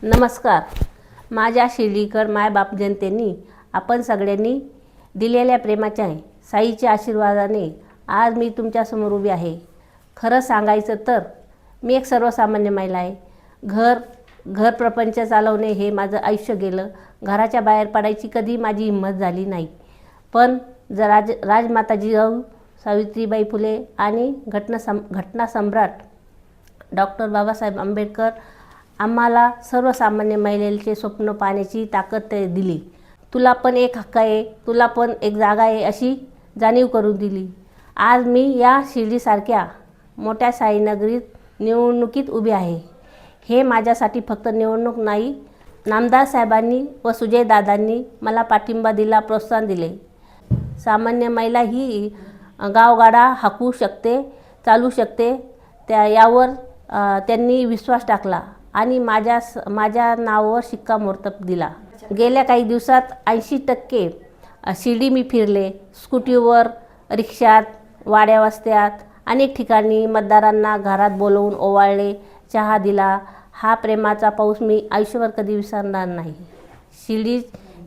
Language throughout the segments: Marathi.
नमस्कार. माझ्या शिर्डीकर मायबाप जनतेनी आपण सगळ्यांनी दिलेल्या प्रेमाच्या साईच्या आशीर्वादाने आज मी तुमच्यासमोर उभी आहे. खरं सांगायचं तर मी एक सर्वसामान्य महिला आहे. घर प्रपंच चालवणे हे माझं आयुष्य गेलं. घराच्या बाहेर पडायची कधी माझी हिंमत झाली नाही. पण राजमाता जिजाऊ सावित्रीबाई फुले आणि घटना सम्राट डॉक्टर बाबासाहेब आंबेडकर आम्हाला सर्वसामान्य महिलेचे स्वप्न पाहण्याची ताकद दिली. तुला पण एक हक्क आहे, तुला पण एक जागा आहे अशी जाणीव करून दिली. आज मी या शिर्डीसारख्या मोठ्या साईनगरीत निवडणुकीत उभी आहे. हे माझ्यासाठी फक्त निवडणूक नाही, नामदार साहेबांनी व सुजयदादांनी मला पाठिंबा दिला, प्रोत्साहन दिले. सामान्य महिला ही गावगाडा हाकू शकते, चालू शकते, यावर त्यांनी विश्वास टाकला आणि माझ्या नावावर शिक्कामोर्तब दिला. गेल्या काही दिवसात 80% शिर्डी मी फिरले. स्कूटीवर, रिक्षात, वाड्या वस्त्यात अनेक ठिकाणी मतदारांना घरात बोलवून ओवाळले, चहा दिला. हा प्रेमाचा पाऊस मी आयुष्यभर कधी विसरणार नाही.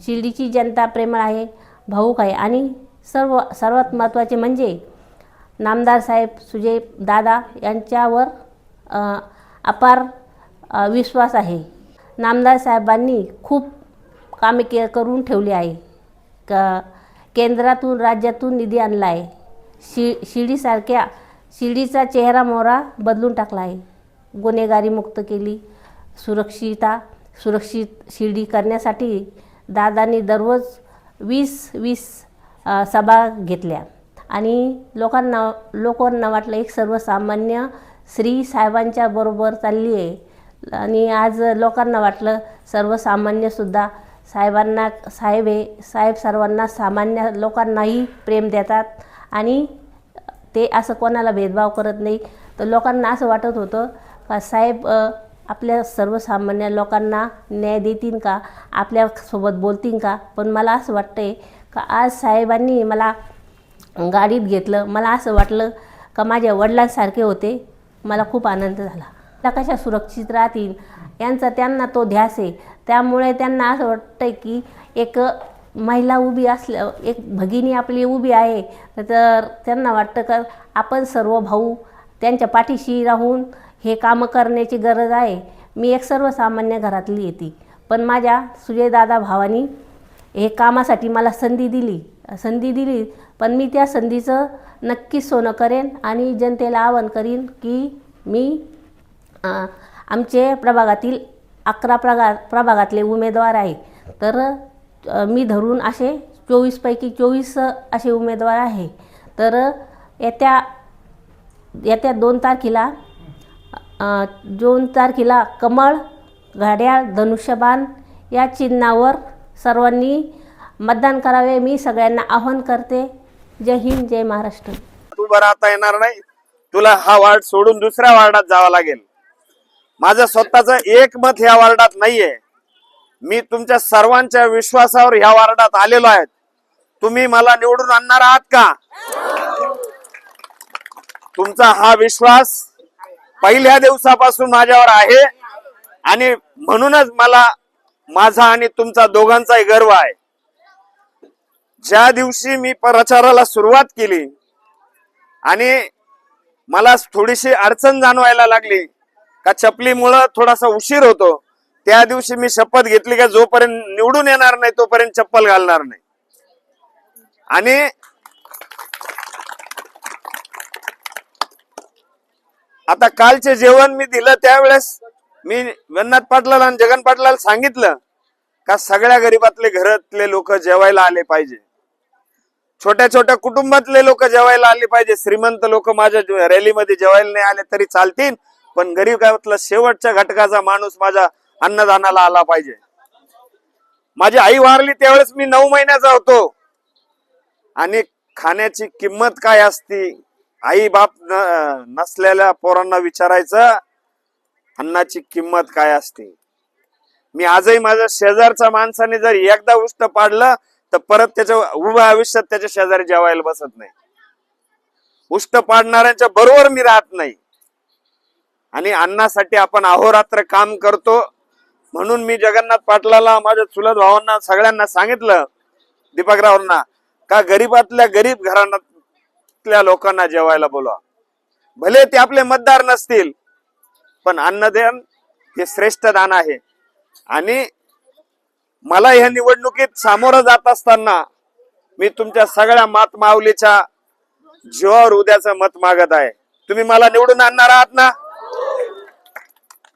शिर्डीची जनता प्रेमळ आहे, भावूक आहे आणि सर्वात महत्त्वाचे म्हणजे नामदार साहेब सुजय दादा यांच्यावर अपार विश्वास आहे. नामदार साहेबांनी खूप कामे करून ठेवली आहे. केंद्रातून राज्यातून निधी आणला आहे. शिर्डीचा चेहरा मोहरा बदलून टाकला आहे. गुन्हेगारी मुक्त केली. सुरक्षित शिर्डी करण्यासाठी दादांनी दररोज 20 सभा घेतल्या आणि लोकांना वाटलं एक सर्वसामान्य स्त्री साहेबांच्या बरोबर चालली आहे. आणि आज लोकांना वाटलं सर्वसामान्यसुद्धा साहेब सर्वांना, सामान्य लोकांनाही प्रेम देतात आणि ते असं कोणाला भेदभाव करत नाही. तर लोकांना असं वाटत होतं का साहेब आपल्या सर्वसामान्य लोकांना न्याय देतील का, आपल्यासोबत बोलतील का. पण मला असं वाटतंय का आज साहेबांनी मला गाडीत घेतलं. मला असं वाटलं का माझ्या वडिलांसारखे होते. मला खूप आनंद झाला. त्या कशा सुरक्षित राहतील यांचा त्यांना तो ध्यास आहे. त्यामुळे त्यांना असं वाटतं की एक महिला उभी असल्या, एक भगिनी आपली उभी आहे, तर त्यांना वाटतं का आपण सर्व भाऊ त्यांच्या पाठीशी राहून हे कामं करण्याची गरज आहे. मी एक सर्वसामान्य घरातली येते, पण माझ्या सुजयदादा भावानी हे कामासाठी मला संधी दिली. पण मी त्या संधीचं नक्कीच सोनं करेन आणि जनतेला आवाहन करीन की मी आमचे प्रभागातील 11 प्रभागातले उमेदवार आहे. तर मी धरून असे 24 पैकी 24 असे उमेदवार आहे. तर येत्या 2 तारखेला कमळ, घड्याळ, धनुष्यबाण या चिन्हावर सर्वांनी मतदान करावे. मी सगळ्यांना आवाहन करते. जय हिंद, जय महाराष्ट्र. तू बरं आता येणार नाही, तुला हा वार्ड सोडून दुसऱ्या वार्डात जावं लागेल. माझं स्वतःचं एक मत ह्या वार्डात नाहीये. मी तुमच्या सर्वांच्या विश्वासावर ह्या वार्डात आलेलो आहे. तुम्ही मला निवडून आणणार आहात का? तुमचा हा विश्वास पहिल्या दिवसापासून माझ्यावर आहे आणि म्हणूनच मला माझा आणि तुमचा दोघांचाही गर्व आहे. ज्या दिवशी मी प्रचाराला सुरुवात केली आणि मला थोडीशी अडचण जाणवायला लागली का चपलीमुळं थोडासा उशीर होतो, त्या दिवशी मी शपथ घेतली का जोपर्यंत निवडून येणार नाही तोपर्यंत चप्पल घालणार नाही. आणि आता कालचे जेवण मी दिलं त्यावेळेस मी वन्नाथ पाटलाला आणि जगन पाटलाला सांगितलं का सगळ्या गरीबातले घरातले लोक जेवायला आले पाहिजे, छोट्या कुटुंबातले लोक जेवायला आले पाहिजे. श्रीमंत लोक माझ्या रॅलीमध्ये जेवायला नाही आले तरी चालतील, पण गरीब गावातला शेवटच्या घटकाचा माणूस माझ्या अन्नदानाला आला पाहिजे. माझी आई वारली त्यावेळेस मी 9 महिन्याचा होतो आणि खाण्याची किंमत काय असती आई बाप नसलेल्या पोरांना विचारायचं अन्नाची किंमत काय असते. मी आजही माझ्या शेजारच्या माणसाने जर एकदा उष्ट पाडलं तर परत त्याच्या उभ्या आयुष्यात त्याच्या शेजारी जेवायला बसत नाही. उष्ट पाडणाऱ्यांच्या बरोबर मी राहत नाही आणि अन्नासाठी आपण अहोरात्र काम करतो. म्हणून मी जगन्नाथ पाटलाला, माझ्या चुलत भावांना, सगळ्यांना सांगितलं, दीपकरावांना, का गरीबातल्या गरीब घराण्यातल्या लोकांना जेवायला बोलवा. भले ते आपले मतदार नसतील, पण अन्नदान हे श्रेष्ठ दान आहे. आणि मला ह्या निवडणुकीत सामोरं जात असताना मी तुमच्या सगळ्या माऊलीच्या जीवावर उद्याचं मत मागत आहे. तुम्ही मला निवडून आणणार आहात ना?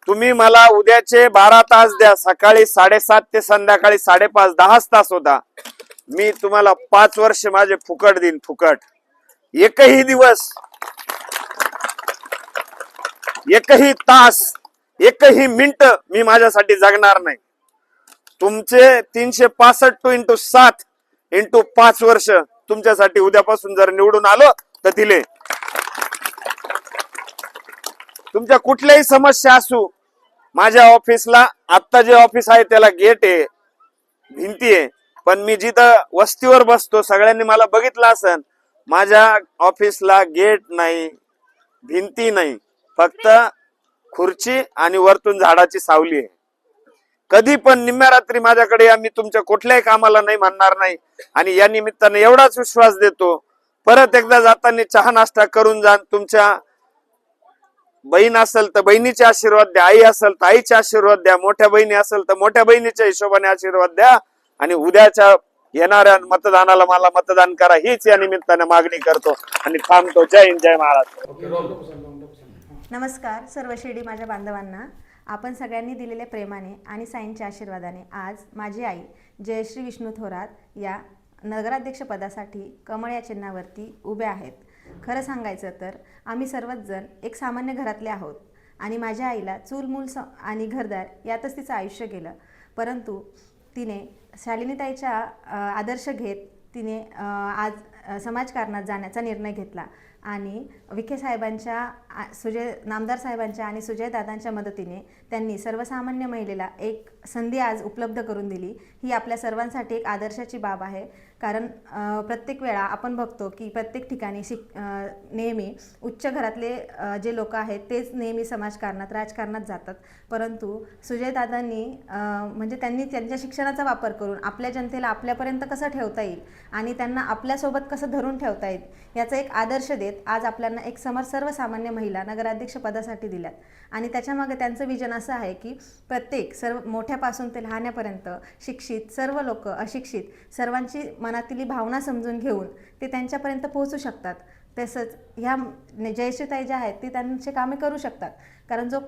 तुम्ही मला उद्याचे 12 तास द्या, सकाळी 7:30 ते संध्याकाळी 5:30, 10 तास होता. मी तुम्हाला 5 वर्ष माझे फुकट देईन, फुकट. एकही दिवस, एकही तास, एकही मिनिट मी माझ्यासाठी जगणार नाही. तुमचे 365 × 5 वर्ष तुमच्यासाठी उद्यापासून जर निवडून आलो तर दिले. तुमच्या कुठल्याही समस्या असू, माझ्या ऑफिसला, आता जे ऑफिस आहे त्याला गेट आहे, भिंती आहे, पण मी जिथं वस्तीवर बसतो, सगळ्यांनी मला बघितलं असेल, माझ्या ऑफिसला गेट नाही, भिंती नाही, फक्त खुर्ची आणि वरतून झाडाची सावली आहे. कधी पण निम्म्या रात्री माझ्याकडे या, मी तुमच्या कुठल्याही कामाला नाही म्हणणार नाही. आणि या निमित्ताने एवढाच विश्वास देतो, परत एकदा जाताना चहा नाश्ता करून जा. तुमच्या बहीण असेल तर बहिणीचे आशीर्वाद द्या, आई असेल तर आईचे आशीर्वाद द्या, मोठ्या बहिणी असेल तर मोठ्या बहिणीच्या हिशोबाने आशीर्वाद द्या. आणि उद्याच्या येणाऱ्या मतदानाला मला मतदान करा, हीच या निमित्ताने मागणी करतो आणि थांबतो. जय हिंद, जय महाराष्ट्र. नमस्कार सर्व शिर्डी माझ्या बांधवांना. आपण सगळ्यांनी दिलेल्या प्रेमाने आणि साईंच्या आशीर्वादाने आज माझी आई जयश्री विष्णू थोरात या नगराध्यक्षपदासाठी कमळ या चिन्हावरती उभ्या आहेत. खरं सांगायचं तर आम्ही सर्वच जण एक सामान्य घरातले आहोत आणि माझ्या आईला चूल मूल आणि घरदार यातच तिचं आयुष्य गेलं. परंतु तिने शालिनीताईच्या आदर्श घेत तिने आज समाजकारणात जाण्याचा निर्णय घेतला आणि विखे साहेबांच्या, नामदार साहेबांच्या आणि सुजयदादांच्या मदतीने त्यांनी सर्वसामान्य महिलेला एक संधी आज उपलब्ध करून दिली. ही आपल्या सर्वांसाठी एक आदर्शाची बाब आहे. कारण प्रत्येक वेळा आपण बघतो की प्रत्येक ठिकाणी नेहमी उच्च घरातले जे लोक आहेत तेच नेहमी समाजकारणात, राजकारणात जातात. परंतु सुजयदादांनी म्हणजे त्यांनी त्यांच्या शिक्षणाचा वापर करून आपल्या जनतेला आपल्यापर्यंत कसं ठेवता येईल आणि त्यांना आपल्यासोबत कसं धरून ठेवता येईल याचा एक आदर्श देत आज आपल्याला एक सर्वसामान्य महिला नगराध्यक्षपदासाठी दिल्यात. आणि त्याच्यामागे त्यांचं विजन असं आहे की प्रत्येक सर्व मोठ्यापासून ते लहान्यापर्यंत शिक्षित सर्व लोक, अशिक्षित सर्वांची मनातली भावना समजून घेऊन ते त्यांच्यापर्यंत पोहोचू शकतात. तसंच ह्या जयश्रीताई ज्या आहेत ती त्यांचे कामे करू शकतात. कारण जो